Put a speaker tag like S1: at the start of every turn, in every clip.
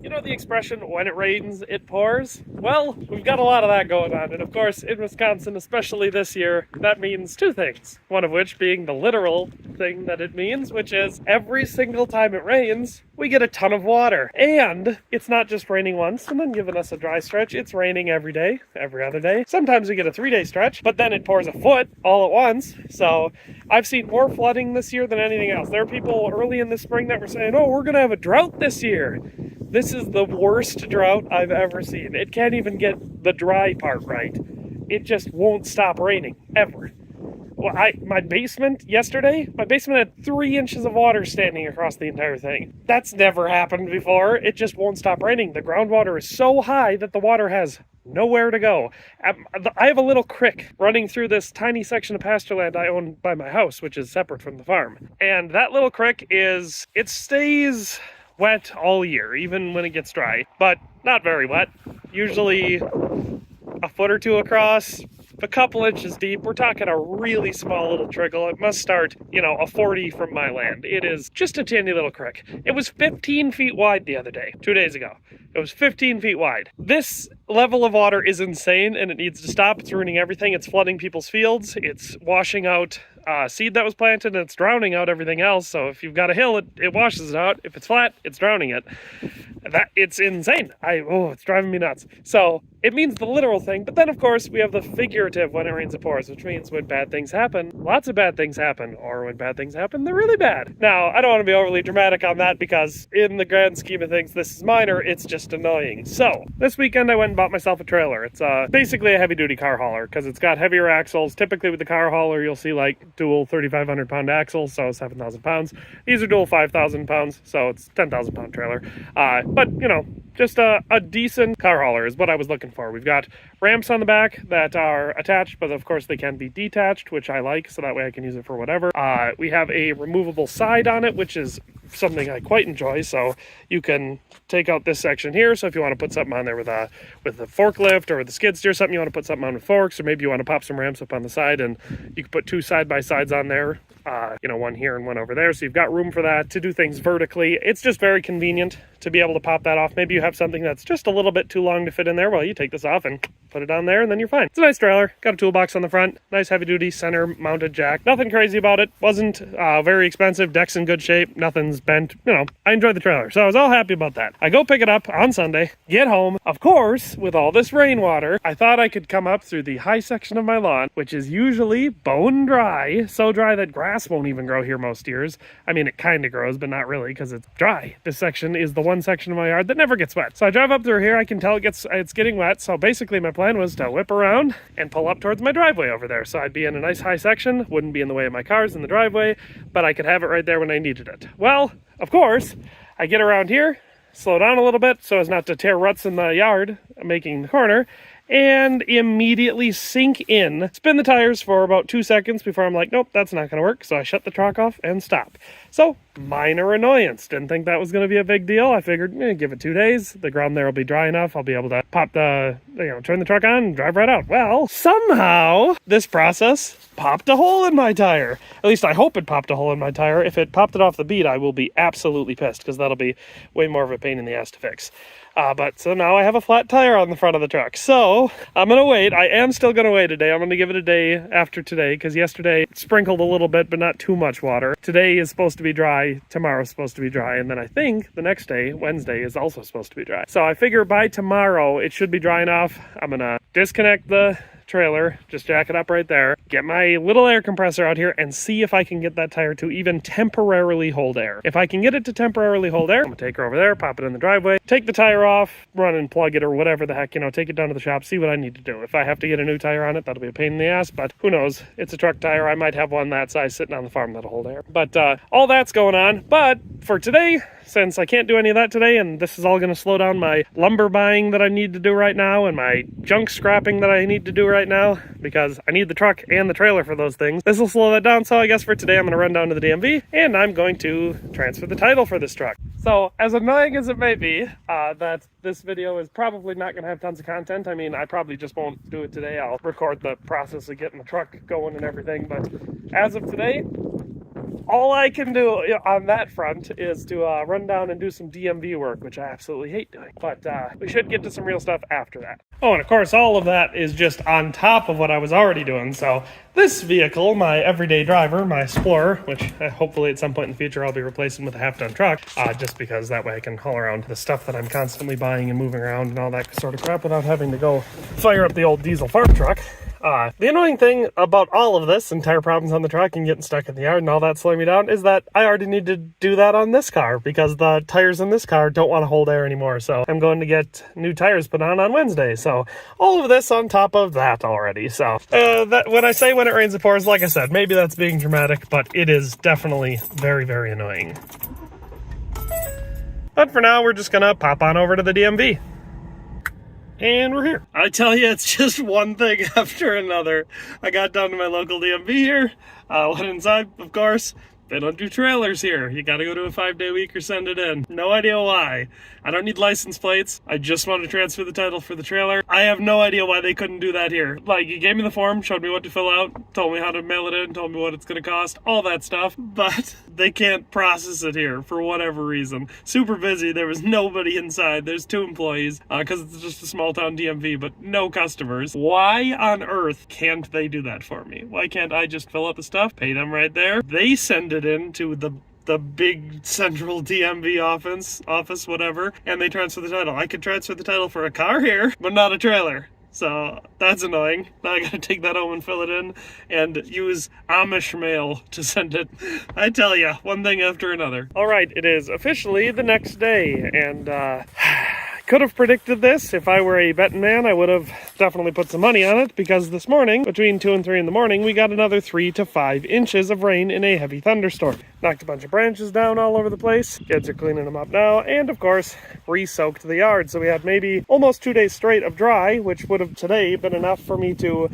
S1: You know the expression, when it rains, it pours? Well, we've got a lot of that going on, and of course, in Wisconsin, especially this year, that means two things. One of which being the literal thing that it means, which is every single time it rains, we get a ton of water. And it's not just raining once and then giving us a dry stretch, it's raining every day, every other day. Sometimes we get a 3-day stretch, but then it pours a foot all at once. So I've seen more flooding this year than anything else. There are people early in the spring that were saying, oh, we're gonna have a drought this year. This is the worst drought I've ever seen. It can't even get the dry part right. It just won't stop raining, ever. Well, my basement yesterday, my basement had 3 inches of water standing across the entire thing. That's never happened before. It just won't stop raining. The groundwater is so high that the water has nowhere to go. I have a little creek running through this tiny section of pasture land I own by my house, which is separate from the farm. And that little creek it stays wet all year, even when it gets dry, but not very wet. Usually a foot or two across, a couple inches deep. We're talking a really small little trickle. It must start, a 40 from my land. It is just a tiny little creek. It was 15 feet wide the other day, 2 days ago. It was 15 feet wide. This level of water is insane and it needs to stop. It's ruining everything. It's flooding people's fields. It's washing out seed that was planted, and it's drowning out everything else. So if you've got a hill, it washes it out. If it's flat, it's drowning it. It's insane. It's driving me nuts. So it means the literal thing, but then of course we have the figurative when it rains it pours, which means when bad things happen, lots of bad things happen, or when bad things happen, they're really bad. Now, I don't want to be overly dramatic on that because in the grand scheme of things, this is minor, it's just annoying. So, this weekend I went and bought myself a trailer. It's basically a heavy-duty car hauler because it's got heavier axles. Typically with the car hauler, you'll see like dual 3,500 pound axles, so 7,000 pounds. These are dual 5,000 pounds, so it's 10,000 pound trailer. But, just a decent car hauler is what I was looking for. We've got ramps on the back that are attached, but of course they can be detached, which I like, so that way I can use it for whatever. We have a removable side on it, which is something I quite enjoy, so you can take out this section here, so if you want to put something on there with a forklift or with a skid steer, something you want to put something on with forks, or maybe you want to pop some ramps up on the side, and you can put 2 side-by-sides on there, one here and one over there, so you've got room for that to do things vertically. It's just very convenient to be able to pop that off. Maybe you have something that's just a little bit too long to fit in there. Well, you take this off and put it on there and then you're fine. It's a nice trailer. Got a toolbox on the front. Nice heavy duty center mounted jack. Nothing crazy about it. Wasn't very expensive. Deck's in good shape. Nothing's bent. I enjoyed the trailer. So I was all happy about that. I go pick it up on Sunday. Get home. Of course, with all this rainwater, I thought I could come up through the high section of my lawn, which is usually bone dry. So dry that grass won't even grow here most years. I mean, it kind of grows, but not really because it's dry. This section is the one section of my yard that never gets wet. So I drive up through here. I can tell it's getting wet. So basically my plan was to whip around and pull up towards my driveway over there. So I'd be in a nice high section, wouldn't be in the way of my cars in the driveway, but I could have it right there when I needed it. Well, of course, I get around here, slow down a little bit so as not to tear ruts in the yard, making the corner, and immediately sink in. Spin the tires for about 2 seconds before I'm like, nope, that's not going to work. So I shut the truck off and stop. So, minor annoyance. Didn't think that was going to be a big deal. I figured, give it 2 days. The ground there will be dry enough. I'll be able to turn the truck on and drive right out. Well, somehow, this process popped a hole in my tire. At least I hope it popped a hole in my tire. If it popped it off the bead, I will be absolutely pissed because that'll be way more of a pain in the ass to fix. So now I have a flat tire on the front of the truck. So I'm going to wait. I am still going to wait a day. I'm going to give it a day after today because yesterday it sprinkled a little bit, but not too much water. Today is supposed to be dry. Tomorrow's supposed to be dry. And then I think the next day, Wednesday, is also supposed to be dry. So I figure by tomorrow it should be dry enough. I'm going to disconnect the trailer, just jack it up right there, get my little air compressor out here and see if I can get that tire to even temporarily hold air. If I can get it to temporarily hold air, I'm gonna take her over there, pop it in the driveway, take the tire off, run and plug it or whatever the heck, take it down to the shop, see what I need to do. If I have to get a new tire on it, that'll be a pain in the ass, but who knows? It's a truck tire. I might have one that size sitting on the farm that'll hold air. But all that's going on. But for today, since I can't do any of that today, and this is all going to slow down my lumber buying that I need to do right now and my junk scrapping that I need to do right now, because I need the truck and the trailer for those things. This will slow that down, so I guess for today I'm going to run down to the DMV, and I'm going to transfer the title for this truck. So, as annoying as it may be, that this video is probably not going to have tons of content. I mean, I probably just won't do it today. I'll record the process of getting the truck going and everything, but as of today, all I can do on that front is to run down and do some DMV work, which I absolutely hate doing. But we should get to some real stuff after that. Oh, and of course, all of that is just on top of what I was already doing. So this vehicle, my everyday driver, my Explorer, which hopefully at some point in the future I'll be replacing with a half-ton truck, just because that way I can haul around the stuff that I'm constantly buying and moving around and all that sort of crap without having to go fire up the old diesel farm truck. The annoying thing about all of this and tire problems on the truck and getting stuck in the yard and all that slowing me down is that I already need to do that on this car because the tires in this car don't want to hold air anymore. So I'm going to get new tires put on Wednesday. So all of this on top of that already. So that when I say when it rains it pours, like I said, maybe that's being dramatic, but it is definitely very, very annoying. But for now, we're just going to pop on over to the DMV. And we're here. I tell you, it's just one thing after another. I got down to my local DMV here, went inside, of course. They don't do trailers here. You gotta go to a 5-day week or send it in. No idea why. I don't need license plates. I just want to transfer the title for the trailer. I have no idea why they couldn't do that here. Like, you gave me the form, showed me what to fill out, told me how to mail it in, told me what it's gonna cost, all that stuff, but they can't process it here for whatever reason. Super busy. There was nobody inside. There's 2 employees, because it's just a small town DMV, but no customers. Why on earth can't they do that for me? Why can't I just fill out the stuff, pay them right there? They send it into the big central DMV office, whatever, and they transfer the title. I could transfer the title for a car here, but not a trailer. So that's annoying. Now I gotta take that home and fill it in and use Amish mail to send it. I tell ya, one thing after another. All right, it is officially the next day, and could have predicted this. If I were a betting man, I would have definitely put some money on it, because this morning, between 2 and 3 in the morning, we got another 3 to 5 inches of rain in a heavy thunderstorm. Knocked a bunch of branches down all over the place. Kids are cleaning them up now, and of course, re-soaked the yard. So we had maybe almost 2 days straight of dry, which would have today been enough for me to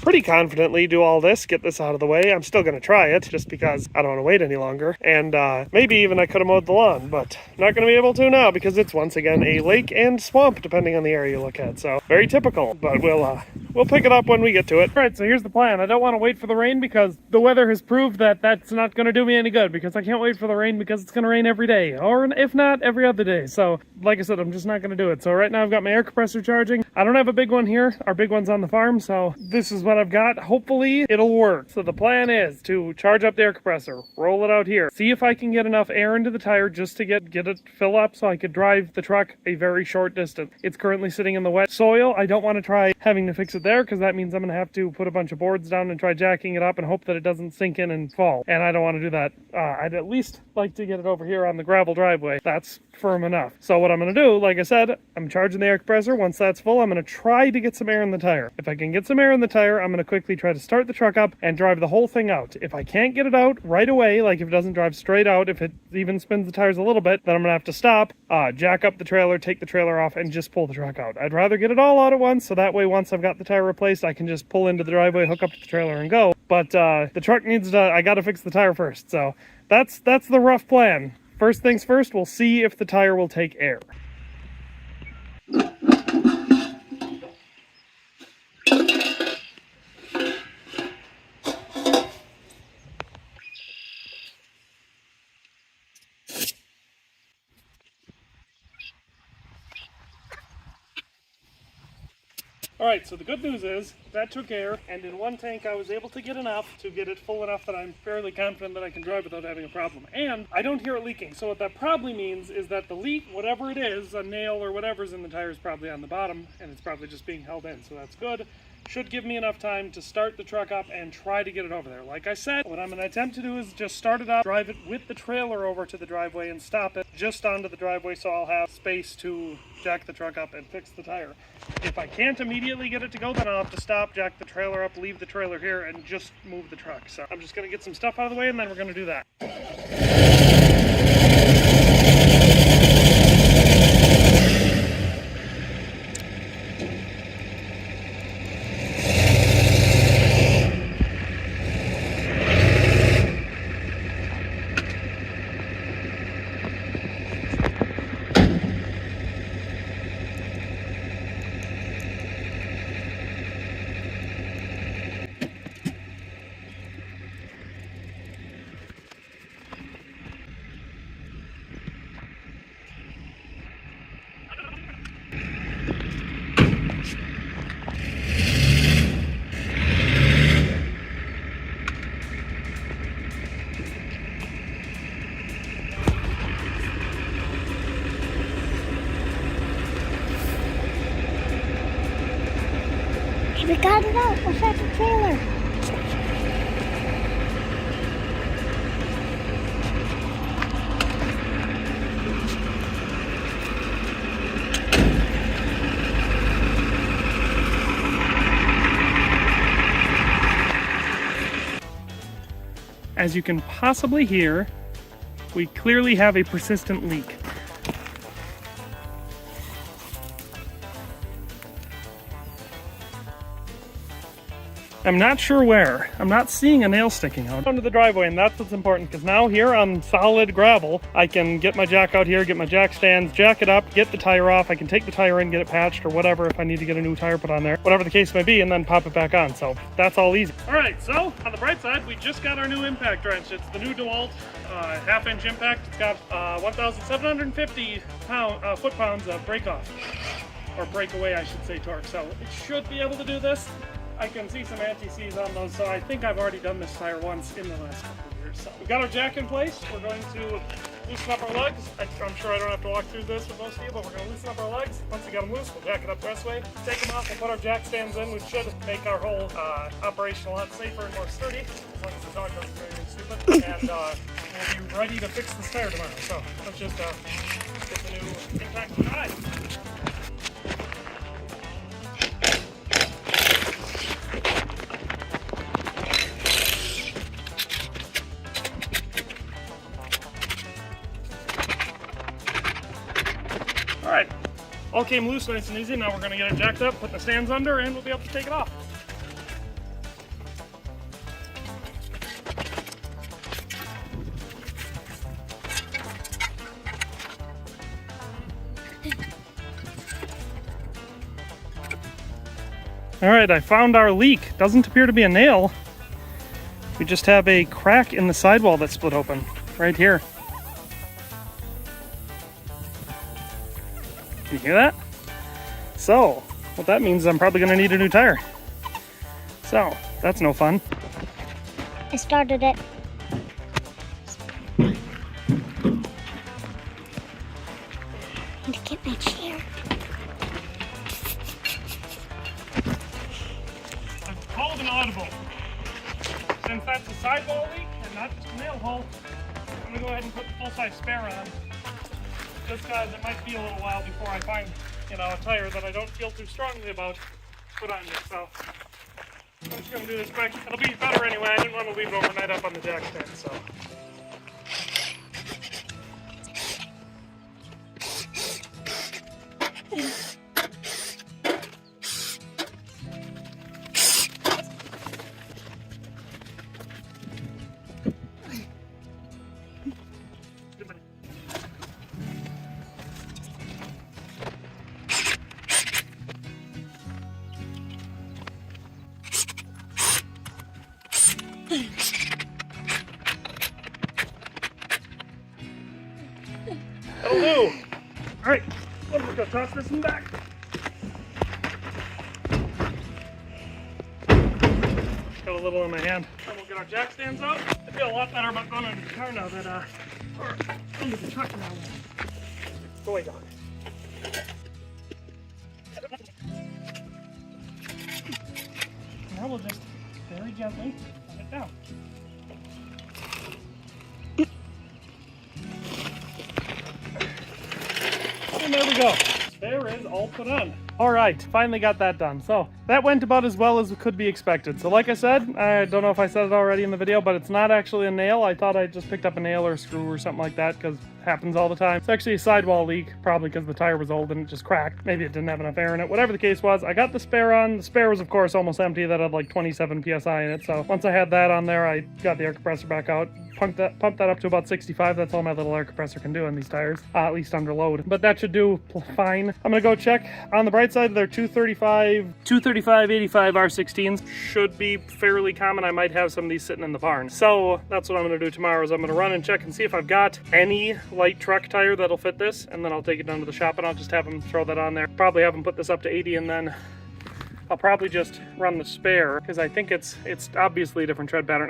S1: pretty confidently do all this, get this out of the way. I'm still going to try it, just because I don't want to wait any longer. And maybe even I could have mowed the lawn, but not going to be able to now, because it's once again a lake and swamp, depending on the area you look at. So very typical, but we'll pick it up when we get to it. All right, so here's the plan. I don't want to wait for the rain, because the weather has proved that that's not going to do me any good, because I can't wait for the rain, because it's going to rain every day, or if not, every other day. So like I said, I'm just not going to do it. So right now I've got my air compressor charging. I don't have a big one here. Our big one's on the farm, so this is what I've got. Hopefully it'll work. So the plan is to charge up the air compressor, roll it out here, see if I can get enough air into the tire just to get it fill up so I could drive the truck a very short distance. It's currently sitting in the wet soil. I don't want to try having to fix it there, because that means I'm going to have to put a bunch of boards down and try jacking it up and hope that it doesn't sink in and fall. And I don't want to do that. I'd at least like to get it over here on the gravel driveway. That's firm enough. So what I'm going to do, like I said, I'm charging the air compressor. Once that's full, I'm going to try to get some air in the tire. If I can get some air in the tire, I'm going to quickly try to start the truck up and drive the whole thing out. If I can't get it out right away, like if it doesn't drive straight out, if it even spins the tires a little bit, then I'm going to have to stop, jack up the trailer, take the trailer off, and just pull the truck out. I'd rather get it all out at once, so that way once I've got the tire replaced, I can just pull into the driveway, hook up to the trailer, and go. But the truck needs to, I got to fix the tire first. So that's the rough plan. First things first, we'll see if the tire will take air. Alright, so the good news is that took air, and in one tank I was able to get enough to get it full enough that I'm fairly confident that I can drive without having a problem. And I don't hear it leaking, so what that probably means is that the leak, whatever it is, a nail or whatever's in the tire, is probably on the bottom, and it's probably just being held in, so that's good. Should give me enough time to start the truck up and try to get it over there. Like I said, what I'm going to attempt to do is just start it up, drive it with the trailer over to the driveway, and stop it just onto the driveway so I'll have space to jack the truck up and fix the tire. If I can't immediately get it to go, then I'll have to stop, jack the trailer up, leave the trailer here, and just move the truck. So I'm just going to get some stuff out of the way, and then we're going to do that.
S2: We got it out. What's at the trailer?
S1: As you can possibly hear, we clearly have a persistent leak. I'm not sure where. I'm not seeing a nail sticking out. Down to the driveway, and that's what's important, because now here on solid gravel, I can get my jack out here, get my jack stands, jack it up, get the tire off. I can take the tire in, get it patched or whatever if I need to get a new tire put on there, whatever the case may be, and then pop it back on. So that's all easy. All right, so on the bright side, we just got our new impact wrench. It's the new DeWalt half-inch impact. It's got 1,750 foot-pounds of break-off, or breakaway, I should say, torque. So it should be able to do this. I can see some anti-seize on those, so I think I've already done this tire once in the last couple of years. So we've got our jack in place. We're going to loosen up our legs. I'm sure I don't have to walk through this with most of you, but we're going to loosen up our legs. Once we get them loose, we'll jack it up the rest way. Take them off, we'll put our jack stands in, which should make our whole operation a lot safer and more sturdy, as long as the dog doesn't do anything stupid. And we'll be ready to fix this tire tomorrow. So let's just get the new impact drive. Alright, all came loose nice and easy. Now we're going to get it jacked up, put the stands under, and we'll be able to take it off. Alright, I found our leak. Doesn't appear to be a nail. We just have a crack in the sidewall that split open, right here. You hear that? So, what that means is I'm probably going to need a new tire. So, that's no fun.
S2: I started it. Let's get my chair.
S1: It's called an audible. Since that's a sidewall leak and not just a nail hole, I'm going to go ahead and put the full-size spare on. Just because it might be a little while before I find, a tire that I don't feel too strongly about to put on this. So I'm just going to do this quick. It'll be better anyway. I didn't want to leave it overnight up on the jack stand, so. That'll do. All right, I'm just gonna toss this one back. Got a little in my hand. Then we'll get our jack stands out. I feel a lot better about going under the car now that, or under the truck now. Go away, dog. Now we'll just very gently let it down. And there we go. Spare is all put on. All right, finally got that done. So that went about as well as could be expected. So like I said, I don't know if I said it already in the video, but it's not actually a nail. I thought I just picked up a nail or a screw or something like that because it happens all the time. It's actually a sidewall leak, probably because the tire was old and it just cracked. Maybe it didn't have enough air in it. Whatever the case was, I got the spare on. The spare was, of course, almost empty. That had like 27 PSI in it. So once I had that on there, I got the air compressor back out. Pumped that up to about 65. That's all my little air compressor can do on these tires, at least under load. But that should do fine. I'm gonna go check on the bright side. They're 235 85 R16s. Should be fairly common. I might have some of these sitting in the barn. So that's what I'm gonna do tomorrow. Is I'm gonna run and check and see if I've got any light truck tire that'll fit this, and then I'll take it down to the shop and I'll just have them throw that on there. Probably have them put this up to 80, and then I'll probably just run the spare because I think it's obviously a different tread pattern.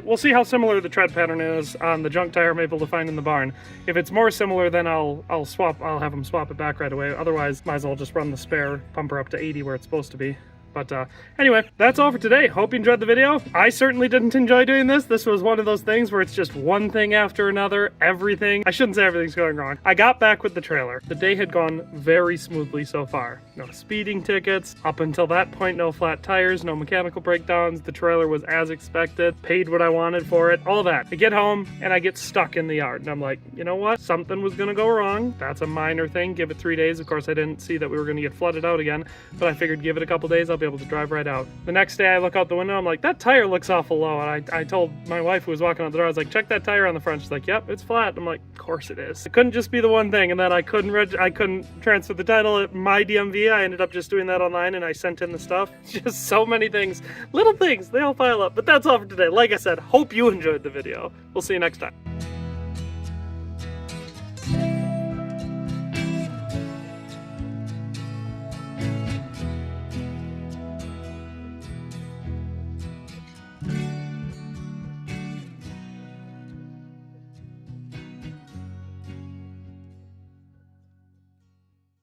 S1: We'll see how similar the tread pattern is on the junk tire I'm able to find in the barn. If it's more similar, then I'll have them swap it back right away. Otherwise, might as well just run the spare, pump her up to 80 where it's supposed to be. But anyway, that's all for today. Hope you enjoyed the video. I certainly didn't enjoy doing this. This was one of those things where it's just one thing after another, everything. I shouldn't say everything's going wrong. I got back with the trailer. The day had gone very smoothly so far. No speeding tickets. Up until that point, no flat tires, no mechanical breakdowns. The trailer was as expected. Paid what I wanted for it. All that. I get home and I get stuck in the yard. And I'm like, you know what? Something was gonna go wrong. That's a minor thing. Give it 3 days. Of course, I didn't see that we were gonna get flooded out again, but I figured give it a couple days, I'll be able to drive right out. The next day I look out the window, I'm like, that tire looks awful low. And I told my wife who was walking out the door, I was like, check that tire on the front. She's like, yep, it's flat. I'm like, of course it is. It couldn't just be the one thing. And then I couldn't transfer the title at my DMV. I ended up just doing that online and I sent in the stuff. Just so many things. Little things, they all pile up. But that's all for today. Like I said, hope you enjoyed the video. We'll see you next time.